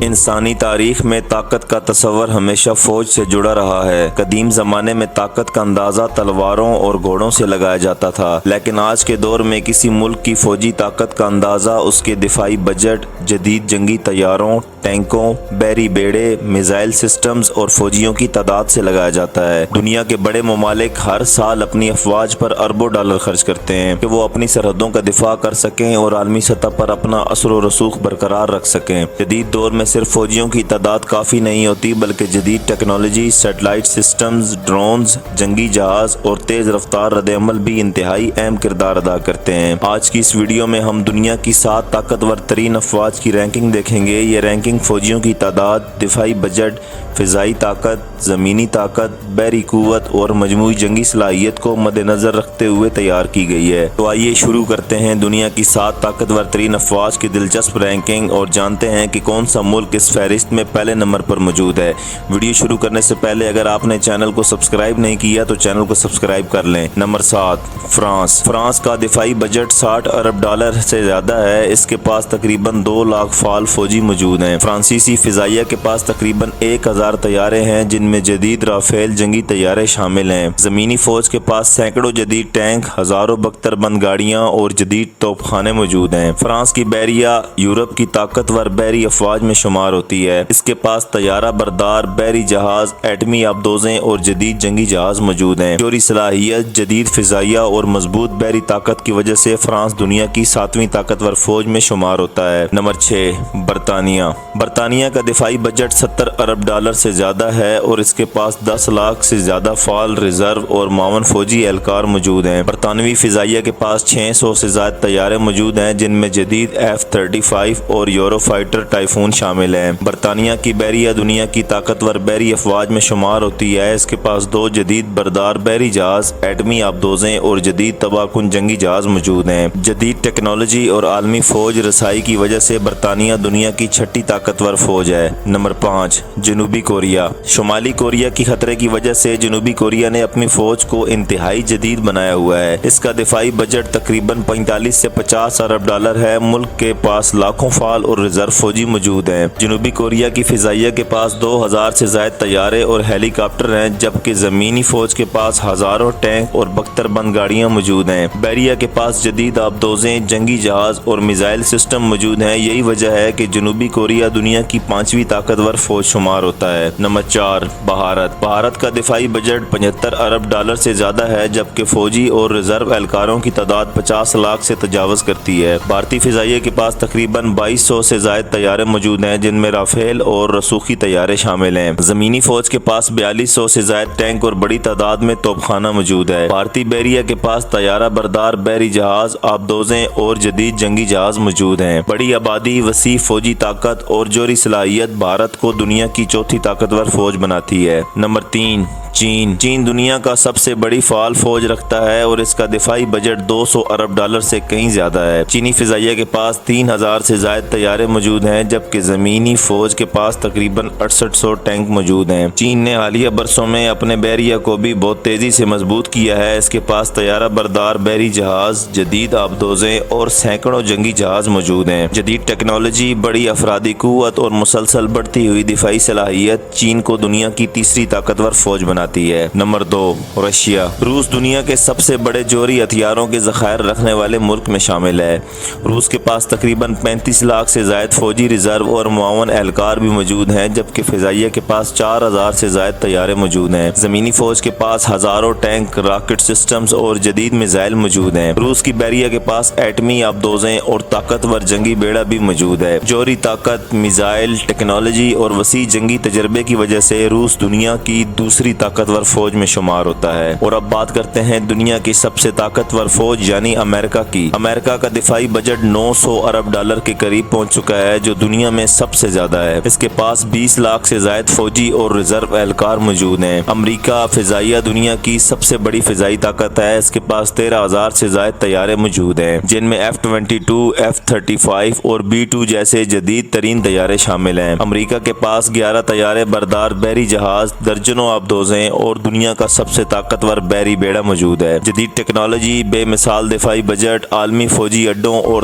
انسانی تاریخ میں طاقت کا تصور ہمیشہ فوج سے جڑا رہا ہے۔ قدیم زمانے میں طاقت کا اندازہ تلواروں اور گھوڑوں سے لگایا جاتا تھا، لیکن آج کے دور میں کسی ملک کی فوجی طاقت کا اندازہ اس کے دفاعی بجٹ، جدید جنگی طیاروں، ٹینکوں، بحری بیڑے، میزائل سسٹمز اور فوجیوں کی تعداد سے لگایا جاتا ہے۔ دنیا کے بڑے ممالک ہر سال اپنی افواج پر اربوں ڈالر خرچ کرتے ہیں کہ وہ اپنی سرحدوں کا دفاع کر سکیں اور عالمی سطح پر اپنا اثر و رسوخ برقرار رکھ سکیں۔ جدید دور میں صرف فوجیوں کی تعداد کافی نہیں ہوتی، بلکہ جدید ٹیکنالوجی، سیٹلائٹ سسٹمز، ڈرونز، جنگی جہاز اور تیز رفتار رد عمل بھی انتہائی اہم کردار ادا کرتے ہیں۔ آج کی اس ویڈیو میں ہم دنیا کی 7 طاقتور ترین افواج کی رینکنگ دیکھیں گے۔ یہ رینکنگ فوجیوں کی تعداد، دفاعی بجٹ، فضائی طاقت، زمینی طاقت، بحری قوت اور مجموعی جنگی صلاحیت کو مد نظر رکھتے ہوئے تیار کی گئی ہے۔ تو آئیے شروع کرتے ہیں دنیا کی 7 طاقتور ترین افواج کی دلچسپ رینکنگ اور جانتے ہیں کہ کون سا ملک اس فہرست میں پہلے نمبر پر موجود ہے۔ ویڈیو شروع کرنے سے پہلے اگر آپ نے چینل کو سبسکرائب نہیں کیا تو چینل کو سبسکرائب کر لیں۔ Number 7، France. فرانس کا دفاعی بجٹ 60 ارب ڈالر سے زیادہ ہے۔ اس کے پاس تقریباً 2 لاکھ فعال فوجی موجود ہیں۔ فرانسیسی فضائیہ کے پاس تقریباً 1000 طیارے ہیں، جن میں جدید رافیل جنگی طیارے شامل ہیں۔ زمینی فوج کے پاس سینکڑوں جدید ٹینک، ہزاروں بختر بند گاڑیاں اور جدید توپ خانے موجود ہیں۔ فرانس کی بحریہ یورپ کی طاقتور بحری افواج میں شمار ہوتی ہے۔ اس کے پاس طیارہ بردار بحری جہاز، ایٹمی آبدوزیں اور جدید جنگی جہاز موجود ہیں۔ جوہری صلاحیت، جدید فضائیہ اور مضبوط بحری طاقت کی وجہ سے فرانس دنیا کی 7ویں طاقتور فوج میں شمار ہوتا ہے۔ نمبر 6، برطانیہ۔ برطانیہ کا دفاعی بجٹ 70 ارب ڈالر سے زیادہ ہے اور اس کے پاس 10 لاکھ سے زیادہ فعال ریزرو اور معاون فوجی اہلکار موجود ہیں۔ برطانوی فضائیہ کے پاس 600 سے زائد طیارے موجود ہیں، جن میں جدید F-35 اور یورو فائٹر ٹائفون شامل ہیں۔ برطانیہ کی بحریہ دنیا کی طاقتور بحری افواج میں شمار ہوتی ہے۔ اس کے پاس 2 جدید بردار بحری جہاز، ایٹمی آبدوزیں اور جدید تباہ کن جنگی جہاز موجود ہیں۔ جدید ٹیکنالوجی اور عالمی فوج رسائی کی وجہ سے برطانیہ دنیا کی 6ٹھی طاقتور فوج ہے۔ نمبر 5، جنوبی کوریا۔ شمالی کوریا کی خطرے کی وجہ سے جنوبی کوریا نے اپنی فوج کو انتہائی جدید بنایا ہوا ہے۔ اس کا دفاعی بجٹ تقریباً 45 سے 50 ارب ڈالر ہے۔ ملک کے پاس لاکھوں فعال اور ریزرو فوجی موجود ہیں۔ جنوبی کوریا کی فضائیہ کے پاس 2000 سے زائد طیارے اور ہیلی کاپٹر ہیں، جبکہ زمینی فوج کے پاس ہزاروں ٹینک اور بختر بند گاڑیاں موجود ہیں۔ بحریہ کے پاس جدید آبدوزیں، جنگی جہاز اور میزائل سسٹم موجود ہیں۔ یہی وجہ ہے کہ جنوبی کوریا دنیا کی 5ویں طاقتور فوج شمار ہوتا ہے۔ نمبر 4، بھارت۔ بھارت کا دفاعی بجٹ 75 ارب ڈالر سے زیادہ ہے، جبکہ فوجی اور ریزرو اہلکاروں کی تعداد 50 لاکھ سے تجاوز کرتی ہے۔ بھارتی فضائیہ کے پاس تقریباً 2200 سے زائد طیارے موجود ہیں، جن میں رافیل اور رسوخی طیارے شامل ہیں۔ زمینی فوج کے پاس 4200 سے زائد ٹینک اور بڑی تعداد میں توپ خانہ موجود ہے۔ بھارتی بحریہ کے پاس طیارہ بردار بحری جہاز، آبدوزیں اور جدید جنگی جہاز موجود ہیں۔ بڑی آبادی، وسیع فوجی طاقت اور جوہری صلاحیت بھارت کو دنیا کی 4تھی طاقتور فوج بناتی ہے۔ نمبر 3، چین۔ چین دنیا کا سب سے بڑی فعال فوج رکھتا ہے اور اس کا دفاعی بجٹ 200 ارب ڈالر سے کہیں زیادہ ہے۔ چینی فضائیہ کے پاس 3000 سے زائد طیارے موجود ہیں، جبکہ زمینی فوج کے پاس تقریباً 6800 ٹینک موجود ہیں۔ چین نے حالیہ برسوں میں اپنے بحریہ کو بھی بہت تیزی سے مضبوط کیا ہے۔ اس کے پاس طیارہ بردار بحری جہاز، جدید آبدوزیں اور سینکڑوں جنگی جہاز موجود ہیں۔ جدید ٹیکنالوجی، بڑی افرادی قوت اور مسلسل بڑھتی ہوئی دفاعی صلاحیت چین کو دنیا کی 3ری طاقتور فوج بناتی ہے۔ Number 2، Russia. روس دنیا کے سب سے بڑے جوہری ہتھیاروں کے ذخائر رکھنے والے ملک میں شامل ہے۔ روس کے پاس تقریباً 35 لاکھ سے زائد فوجی ریزرو اور معاون اہلکار بھی موجود ہیں، جبکہ فضائیہ کے پاس 4000 سے زائد طیارے موجود ہیں۔ زمینی فوج کے پاس ہزاروں ٹینک، راکٹ سسٹمز اور جدید میزائل موجود ہیں۔ روس کی بحریہ کے پاس ایٹمی آبدوزیں اور طاقتور جنگی بیڑا بھی موجود ہے۔ جوہری طاقت، میزائل ٹیکنالوجی اور وسیع جنگی تجربے کی وجہ سے روس دنیا کی 2ری طاقتور فوج میں شمار ہوتا ہے۔ اور اب بات کرتے ہیں دنیا کی سب سے طاقتور فوج یعنی امریکہ کی۔ امریکہ کا دفاعی بجٹ 900 ارب ڈالر کے قریب پہنچ چکا ہے، جو دنیا میں سب سے زیادہ ہے۔ اس کے پاس 20 لاکھ سے زائد فوجی اور ریزرو اہلکار موجود ہیں۔ امریکہ فضائیہ دنیا کی سب سے بڑی فضائی طاقت ہے۔ اس کے پاس 13000 سے زائد طیارے موجود ہیں، جن میں F-22، F-35 اور B-2 جیسے جدید ترین طیارے شامل ہیں۔ امریکہ کے پاس 11 طیارے بردار بحری جہاز، درجنوں آبدوزیں اور دنیا کا سب سے طاقتور بحری بیڑا موجود ہے۔ جدید ٹیکنالوجی، بے مثال دفاعی بجٹ، عالمی فوجی اڈوں اور